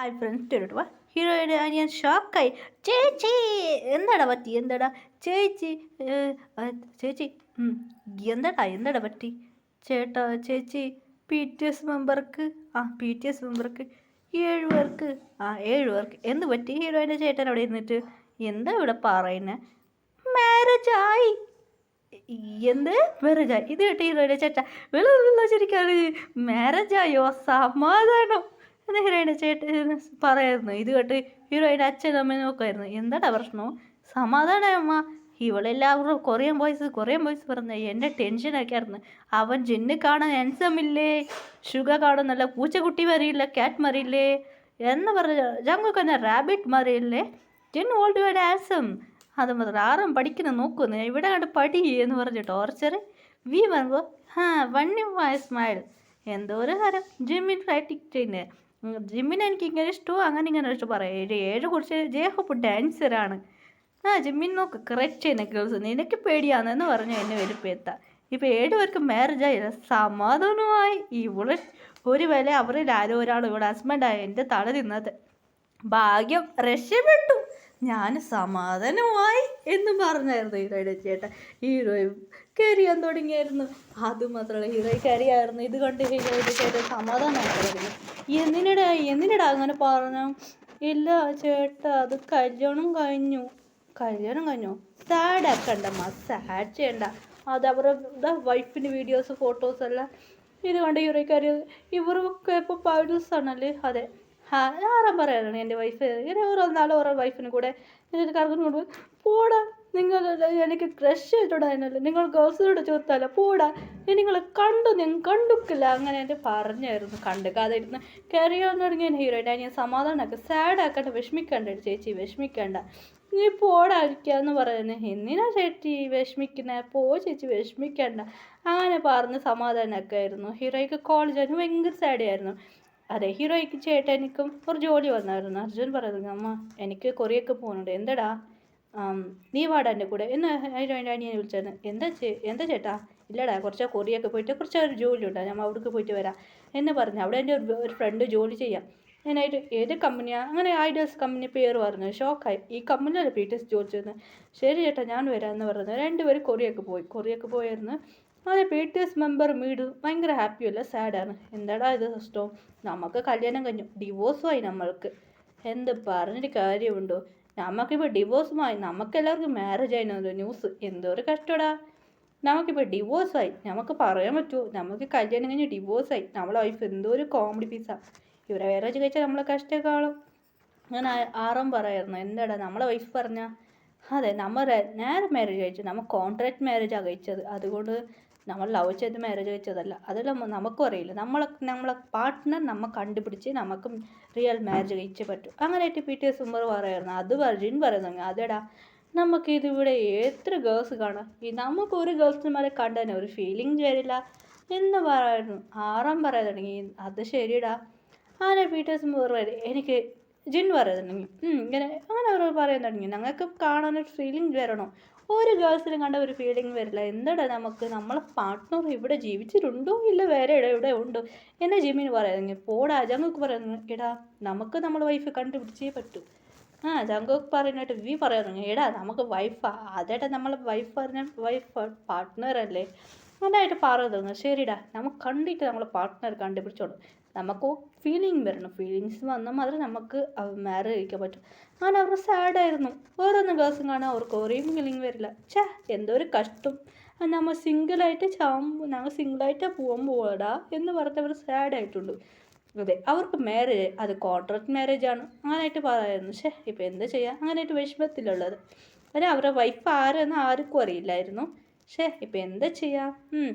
Hi friends കേട്ടോ ഹീറോയുടെ ഞാൻ ഷോക്കായി. ചേച്ചി എന്താടാ പറ്റി? എന്താടാ ചേച്ചി? ചേച്ചി എന്താടാ പറ്റി? ചേട്ടാ ചേച്ചി പി ടി എസ് മെമ്പർക്ക് 7 പേർക്ക് 7 പേർക്ക് എന്ത് പറ്റി? ഹീറോയിൻ്റെ ചേട്ടൻ അവിടെ ഇരുന്നിട്ട് എന്താ ഇവിടെ പറയുന്നത്? മാരേജായി. എന്ത് മാരേജായി? ഇത് കേട്ട് ഹീറോയിൻ്റെ ചേട്ടൻ വെളുള്ള ശരിക്കാണ്. മാരേജായോ? സമാധാനം എന്ന് ഹീറോയിൻ്റെ ചേട്ടൻ പറയായിരുന്നു. ഇത് കേട്ട് ഹീറോയിൻ്റെ അച്ഛനും അമ്മയും നോക്കുമായിരുന്നു. എന്താടാ പ്രശ്നവും? സമാധാനം അമ്മ. ഇവളെല്ലാവരും കൊറിയൻ ബോയ്സ് പറഞ്ഞ എൻ്റെ ടെൻഷനൊക്കെ ആയിരുന്നു. അവൻ ജിന്ന് കാണാൻ ഹാൻസമില്ലേ, ഷുഗർ കാണുന്നല്ല, പൂച്ചക്കുട്ടി മറിയില്ല, ക്യാറ്റ് മറിയില്ലേ എന്ന് പറഞ്ഞ ജങ്കൊക്കെ തന്നെ റാബിറ്റ് മറിയില്ലേ, ജിൻ ഓൾഡ് വേഡ് ഹാൻസം. അത് മാത്രം ആറും പഠിക്കുന്ന നോക്കുന്നു, ഇവിടെ കണ്ട് പഠി എന്ന് പറഞ്ഞ് ടോർച്ചർ. വി വരുമ്പോൾ വണ്ണി സ്മൈൽ. എന്തോ ഒരു കാര്യം ജിമ്മിൻ പ്രാക്ടീസ് ചെയ്യുന്നത്. ജിമ്മിനെ എനിക്ക് ഇങ്ങനെ ഇഷ്ടവും അങ്ങനെ ഇഷ്ടം പറയാം. 7 കുറിച്ച് ജേഹോപ്പ് ഡാൻസറാണ്. ജിമ്മിൻ നോക്ക് കറക്റ്റ് ചെയ്യുന്ന ഗേൾസ്, നിനക്ക് പേടിയാണെന്ന് പറഞ്ഞു എന്നെ വലുപ്പെത്താം. ഇപ്പം 7 പേർക്ക് മാരേജായില്ല, സമാധാനമായി. ഇവിടെ ഒരു വില അവരിൽ ആരോ ഒരാൾ ഇവിടെ ഹസ്ബൻഡായി എൻ്റെ തല തിന്നത്. ഭാഗ്യം, രക്ഷപ്പെട്ടു, ഞാൻ സമാധാനമായി എന്ന് പറഞ്ഞായിരുന്നു ഹീറോയുടെ ചേട്ടൻ. ഹീറോയും കയറിയാൻ തുടങ്ങിയായിരുന്നു. അതുമാത്രമല്ല ഹീറോയി കയറിയായിരുന്നു. ഇത് കണ്ട് ഹീറോയുടെ ചേട്ടൻ സമാധാനമായിരുന്നു. എന്തിനടാ അങ്ങനെ പറഞ്ഞു? ഇല്ല ചേട്ടാ, അത് കല്യാണം കഴിഞ്ഞു. സാഡ് ആക്കണ്ടമ്മ, സാഡ് ചെയ്യണ്ട. അത് അവരുടെ വൈഫിൻ്റെ വീഡിയോസ് ഫോട്ടോസ് എല്ലാം ഇത് കണ്ട് ഹീറോയ്ക്കാര് ഇവർക്ക് ഇപ്പോൾ പൗരസാണല്ലേ. അതെ, ആരാ പറയാനാണ് എൻ്റെ വൈഫ് ഇങ്ങനെ ഓരോ നാളും ഓരോ വൈഫിന് കൂടെ കറങ്ങുന്നു കൊണ്ട് പോടാ. നിങ്ങൾ എനിക്ക് ക്രഷ് ചെയ്തിട്ടുണ്ടായിരുന്നല്ലോ, നിങ്ങൾ ഗേൾസിനോട് ചോദിച്ചാലോ, പോടാ. നിങ്ങൾ കണ്ടുക്കില്ല അങ്ങനെ എൻ്റെ പറഞ്ഞായിരുന്നു. കണ്ടുക്കാതിരുന്ന് കയറിയാന്ന് തുടങ്ങിയ ഹീറോയിൻ്റെ ഞാൻ സമാധാനമാക്കുക, സാഡ് ആക്കണ്ട, വിഷമിക്കണ്ട ചേച്ചി, വിഷമിക്കണ്ട, നീ പോടായിരിക്കാന്ന് പറയുന്നത്. എന്തിനാ ചേച്ചി വിഷമിക്കുന്നത്? ചേച്ചി വിഷമിക്കണ്ട അങ്ങനെ പറഞ്ഞ് സമാധാനമൊക്കെയായിരുന്നു. ഹീറോയ്ക്ക് കോളേജ് ഭയങ്കര സാഡിയായിരുന്നു. അതെ, ഹീറോയ്ക്ക് ചേട്ടനിക്കും ഒരു ജോലി വന്നായിരുന്നു. അർജുൻ പറയുന്നത്, അമ്മ എനിക്ക് കൊറിയൊക്കെ പോകുന്നുണ്ട്. എന്താടാ, നീ വാടാ എൻ്റെ കൂടെ എന്ന് ഹീറോയിൻ്റെ അനിയനെ വിളിച്ചായിരുന്നു. എന്താ ചേട്ടാ? ഇല്ലടാ, കുറച്ച് കൊറിയൊക്കെ പോയിട്ട് കുറച്ച് ഒരു ജോലി ഉണ്ടാകും, നമ്മൾ അവിടേക്ക് പോയിട്ട് വരാം എന്ന് പറഞ്ഞു. അവിടെ എൻ്റെ ഒരു ഫ്രണ്ട് ജോലി ചെയ്യാം. ഞാനായിട്ട് ഏത് കമ്പനിയാണ് അങ്ങനെ ഐഡിയാസ് കമ്പനി പേര് പറഞ്ഞു. ഷോക്കായി. ഈ കമ്പനിയിലല്ലേ പി.ടി.എസ് ജോലി ചെയ്യുന്നത്? ശരി ചേട്ടാ, ഞാൻ വരാമെന്ന് പറഞ്ഞു. 2 പേര് കൊറിയൊക്കെ പോയായിരുന്നു. അതെ, പി.ടി.എസ് മെമ്പർ മീഡ് ഭയങ്കര ഹാപ്പിയല്ല, സാഡാണ്. എന്താടാ ഇത് സിസ്റ്റം? നമുക്ക് കല്യാണം കഴിഞ്ഞു, ഡിവോഴ്സുമായി നമ്മൾക്ക്. എന്ത് പറഞ്ഞിട്ട് കാര്യമുണ്ടോ? നമുക്കിപ്പോൾ ഡിവോഴ്സുമായി, നമുക്കെല്ലാവർക്കും മാരേജ് ആയിരുന്നു ന്യൂസ്. എന്തോ ഒരു കഷ്ടടാ. നമുക്കിപ്പോൾ ഡിവോഴ്സായി, നമുക്ക് പറയാൻ പറ്റുമോ? നമുക്ക് കല്യാണം കഴിഞ്ഞ് ഡിവോഴ്സായി. നമ്മളെ വൈഫ് എന്തോ ഒരു കോമഡി പീസാണ്. ഇവരെ മാരേജ് കഴിച്ചാൽ നമ്മളെ കഷ്ടം കാണും. അങ്ങനെ ആറും പറയായിരുന്നു. എന്താടാ നമ്മളെ വൈഫ് പറഞ്ഞ? അതെ, നേരെ മാരേജ് കഴിച്ചു, നമ്മൾ കോൺട്രാക്ട് മാരേജാണ് കഴിച്ചത്. അതുകൊണ്ട് നമ്മൾ ലവ് ചെയ്ത് മാരേജ് കഴിച്ചതല്ല. അതെല്ലാം നമുക്കും അറിയില്ല. നമ്മളെ പാർട്ട്ണർ നമ്മൾ കണ്ടുപിടിച്ച് നമുക്ക് റിയൽ മാരേജ് കഴിച്ചേ പറ്റൂ. അങ്ങനെയായിട്ട് പി.ടി.എസ് ഉമ്മർ പറയായിരുന്നു. അത് ജിൻ പറയുന്നു, അതെടാ നമുക്കിതിവിടെ എത്ര ഗേൾസ് കാണാം, നമുക്കൊരു ഗേൾസിന് മേലെ കണ്ടതിന് ഒരു ഫീലിംഗ് വരില്ല എന്ന് പറയുന്നു. ആറാം പറയാൻ തുടങ്ങി. അത് ശരിടാ. അങ്ങനെ പി.ടി.എസ് ഉമ്മർ എനിക്ക് ജിൻ പറയുന്നുണ്ടെങ്കിൽ അങ്ങനെ അവർ പറയാൻ തുടങ്ങി. ഞങ്ങൾക്ക് കാണാനൊരു ഫീലിംഗ് വരണോ? ഒരു ഗേൾസിനും കണ്ട ഒരു ഫീലിംഗ് വരില്ല. എന്താടാ നമുക്ക് നമ്മളെ പാർട്ട്ണർ ഇവിടെ ജീവിച്ചിട്ടുണ്ടോ ഇല്ല വേറെ എവിടെ ഉണ്ടോ എന്നെ ജിമ്മിന് പറയുന്നെങ്കിൽ പോടാ. ജങ്കോക്ക് പറയുന്നു, എടാ നമുക്ക് നമ്മളെ വൈഫ് കണ്ടുപിടിച്ചേ പറ്റൂ. ജങ്കോക്ക് പറയുന്നിട്ട് വി പറയുന്നു, എടാ നമുക്ക് വൈഫാ. അതേട്ടാ നമ്മളെ വൈഫ് പാർട്ട്ണർ അല്ലേ നന്നായിട്ട് പറയുന്നു. ശരിടാ, നമുക്ക് കണ്ടിട്ട് നമ്മളെ പാർട്ട്ണർ കണ്ടുപിടിച്ചോളൂ. നമുക്ക് ഫീലിംഗ് വരണം, ഫീലിങ്സ് വന്നാൽ മാത്രമേ നമുക്ക് മാരേജ് കഴിക്കാൻ പറ്റും. അങ്ങനെ അവർ സാഡായിരുന്നു. വേറൊന്നും ഗേൾസും കാണാൻ അവർക്ക് ഒരു ഫീലിംഗ് വരില്ല. എന്തോ ഒരു കഷ്ടം, ഞങ്ങൾ സിംഗിളായിട്ട് പോകാൻ പോടാ എന്ന് പറഞ്ഞ് അവർ സാഡായിട്ടുണ്ട്. അതെ, അവർക്ക് മാരേജ്, അത് കോൺട്രാക്ട് മാരേജാണ് അങ്ങനെയായിട്ട് പറയായിരുന്നു. ഇപ്പം എന്താ ചെയ്യുക? അങ്ങനെയായിട്ട് വിഷമത്തിലുള്ളത്. അതെ, അവരുടെ വൈഫ് ആരെന്ന് ആർക്കും അറിയില്ലായിരുന്നു. ഇപ്പം എന്താ ചെയ്യുക?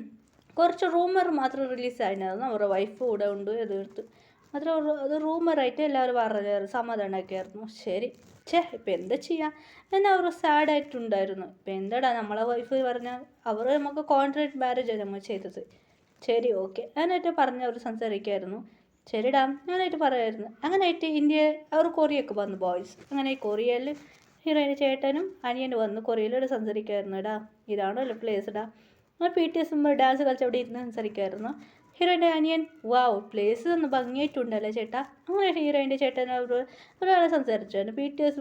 കുറച്ച് റൂമർ മാത്രം റിലീസായിരുന്നു. അവരുടെ വൈഫ് കൂടെ ഉണ്ട് എതിർത്ത് അത് റൂമറായിട്ട് എല്ലാവരും പറഞ്ഞു സമാധാനമൊക്കെയായിരുന്നു. ശരി, ഇപ്പം എന്താ ചെയ്യുക? എന്നാൽ അവർ സാഡായിട്ടുണ്ടായിരുന്നു. ഇപ്പം എന്താടാ നമ്മളെ വൈഫ് പറഞ്ഞാൽ അവർ നമുക്ക് കോൺട്രാക്ട് മാരേജാണ് നമ്മൾ ചെയ്തത്. ശരി, ഓക്കെ അങ്ങനെയായിട്ട് പറഞ്ഞ് അവർ സംസാരിക്കുമായിരുന്നു. ശരിടാ അങ്ങനെയായിട്ട് പറയുമായിരുന്നു. അങ്ങനെയായിട്ട് അവർ കൊറിയൊക്കെ വന്നു ബോയ്സ്. അങ്ങനെ കൊറിയയിൽ ഹീറോയിൻ്റെ ചേട്ടനും അനിയനും വന്ന് കൊറിയയിലൂടെ സംസാരിക്കുമായിരുന്നു. ഇതാണല്ലോ പ്ലേസ് ഇടാ. അങ്ങനെ പി.ടി.എസ് ഡാൻസ് കളിച്ച് അവിടെ ഇരുന്ന് സംസാരിക്കുമായിരുന്നു. ഹീറോയിൻ്റെ അനിയൻ വാവ് പ്ലേസ് ഒന്ന് ഭംഗിയായിട്ടുണ്ടല്ലേ ചേട്ടാ. അങ്ങനെ ഹീറോയിൻ്റെ ചേട്ടൻ ഒരാളെ സംസാരിച്ചായിരുന്നു. പി ടി എസ്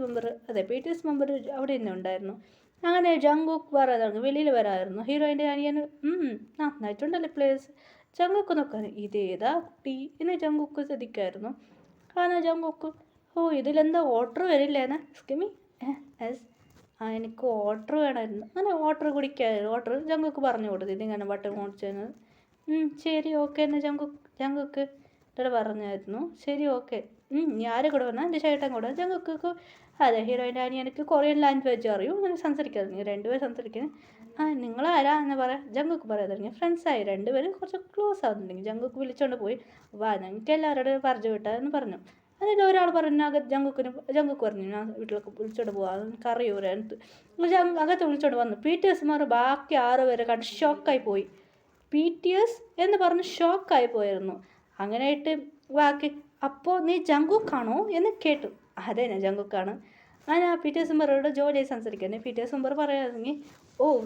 മെമ്പർ അവിടെ തന്നെ ഉണ്ടായിരുന്നു. അങ്ങനെ ജങ്കുക്ക് വരാതായിരുന്നു, വെളിയിൽ വരാമായിരുന്നു. ഹീറോയിൻ്റെ അനിയൻ നന്നായിട്ടുണ്ടല്ലേ പ്ലേസ്. ജങ്കുക്ക് നോക്കാൻ ഇതേതാ കുട്ടി എന്ന് ജങ്കുക്ക് ശ്രദ്ധിക്കായിരുന്നു. കാരണം ജങ്കുക്ക് ഇതിലെന്താ ഓർഡർ വരില്ലേന്ന് സ്കിമി എസ് എനിക്ക് ഓർഡർ വേണമായിരുന്നു. അങ്ങനെ ഓർഡർ ജങ്കുക്ക് പറഞ്ഞു കൊടുത്തു. ഇതിങ്ങനെ ബട്ടൺ ഓടിച്ചത്. ശരി ഓക്കെ എന്ന് ജങ്കുക്ക് ഇവിടെ പറഞ്ഞായിരുന്നു. ശരി ഓക്കെ നീ ആരും കൂടെ വന്നാൽ എൻ്റെ ചേട്ടൻ കൂടെ ജങ്കുക്ക്. അതെ ഹീറോയിൻ്റെ അനിയനക്ക് കൊറിയൻ ലാംഗ്വേജ് അറിയും. അങ്ങനെ സംസാരിക്കാൻ തുടങ്ങി. രണ്ടുപേരും സംസാരിക്കുന്നത് നിങ്ങളാരാ എന്ന് പറയാം. ജങ്കുക്ക് പറയാൻ തുടങ്ങി. ഫ്രണ്ട്സായി രണ്ടുപേരും കുറച്ച് ക്ലോസ് ആകുന്നുണ്ടെങ്കിൽ ജങ്കുക്ക് വിളിച്ചുകൊണ്ട് പോയി വാ ഞങ്ങൾക്ക് എല്ലാവരോടും പരിചയപ്പെട്ടാന്ന് പറഞ്ഞു. അതിൽ ഒരാൾ പറഞ്ഞു ജങ്കുക്ക് പറഞ്ഞു ഞാൻ വീട്ടിലൊക്കെ വിളിച്ചോണ്ട് പോകാം എനിക്കറിയൂ ഒരടുത്ത്. അകത്ത് വിളിച്ചോണ്ട് വന്നു. പി ടി എസ് മാർ ബാക്കി 6 പേരെ കണ്ട് ഷോക്കായി പോയി. പി ടി എസ് എന്ന് പറഞ്ഞ് ഷോക്കായി പോയിരുന്നു. അങ്ങനെയായിട്ട് ബാക്കി അപ്പോൾ നീ ജങ്കുക്കാണോ എന്ന് കേട്ടു. അതെ ഞാൻ ജങ്കുക്കാണ്. അങ്ങനെ പി ടി എസ് മെമ്പറോട് ജോലിയായി സംസാരിക്കുന്നത്. പി ടി എസ് മെമ്പർ പറയാണെങ്കിൽ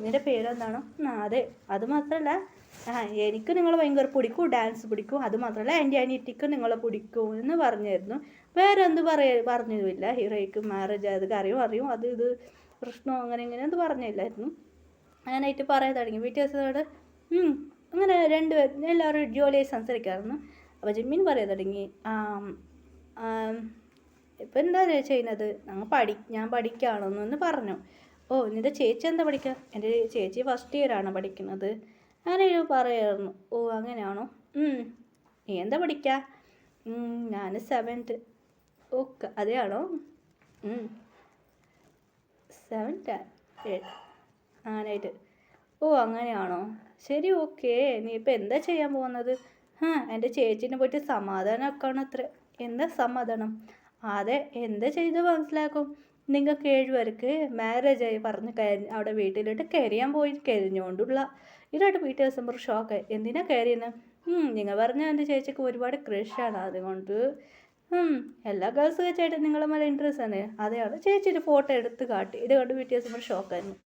നിൻ്റെ പേരെന്താണോ അതെ അത് മാത്രമല്ല എനിക്ക് നിങ്ങളെ ഭയങ്കര പിടിക്കും, ഡാൻസ് പിടിക്കും, അത് മാത്രമല്ല എൻ്റെ അനിയത്തിക്ക് നിങ്ങളെ പിടിക്കും എന്ന് പറഞ്ഞായിരുന്നു. വേറെ എന്ത് പറഞ്ഞതുമില്ല. ഹീറോയ്ക്ക് മാരേജ് ആയത് അറിയും അത് ഇത് പ്രശ്നമോ അങ്ങനെ ഇങ്ങനെ എന്ത് പറഞ്ഞില്ലായിരുന്നു. അങ്ങനെയായിട്ട് പറയാൻ തുടങ്ങി. പി ടി എസിനോട് അങ്ങനെ രണ്ടുപേരും എല്ലാവരും ജോലിയായി സംസാരിക്കാമായിരുന്നു. അപ്പോൾ ജിമ്മിൻ പറയാൻ തുടങ്ങി ഇപ്പം എന്താ ചെയ്യുന്നത് ഞാൻ പഠിക്കുകയാണെന്ന് പറഞ്ഞു. നിൻ്റെ ചേച്ചി എന്താ പഠിക്കുക? എൻ്റെ ചേച്ചി ഫസ്റ്റ് ഇയറാണ് പഠിക്കുന്നത്. അങ്ങനെ പറയായിരുന്നു. അങ്ങനെയാണോ? നീ എന്താ പഠിക്കുക? ഞാൻ 7th. അതെയാണോ? 7th അങ്ങനെയായിട്ട് അങ്ങനെയാണോ? ശരി ഓക്കെ. നീ ഇപ്പം എന്താ ചെയ്യാൻ പോകുന്നത്? എൻ്റെ ചേച്ചീനെ പോയിട്ട് സമാധാനമാക്കണം അത്ര. എന്താ സമാധാനം? അതെ എന്താ ചെയ്ത് മനസ്സിലാക്കും. നിങ്ങൾക്ക് 7 പേർക്ക് മാരേജായി പറഞ്ഞ് അവിടെ വീട്ടിലോട്ട് കയറിയാൻ പോയി കരിഞ്ഞുകൊണ്ടുള്ള ഇതായിട്ട് പി ടി എസ് മെമ്പർ ഷോക്കായി. എന്തിനാ കയറിയെന്ന്? നിങ്ങൾ പറഞ്ഞ എൻ്റെ ചേച്ചിക്ക് ഒരുപാട് ക്രഷാണ്, അതുകൊണ്ട് എല്ലാ ഗേൾസ് ചേട്ടൻ നിങ്ങളെ മേലെ ഇൻട്രസ്റ്റ് ആണ്. അതെയാണ് ചേച്ചിയുടെ ഫോട്ടോ എടുത്ത് കാട്ടി. ഇത് കണ്ട് പി ടി എസ് മെമ്പർ ഷോക്കായിരുന്നു.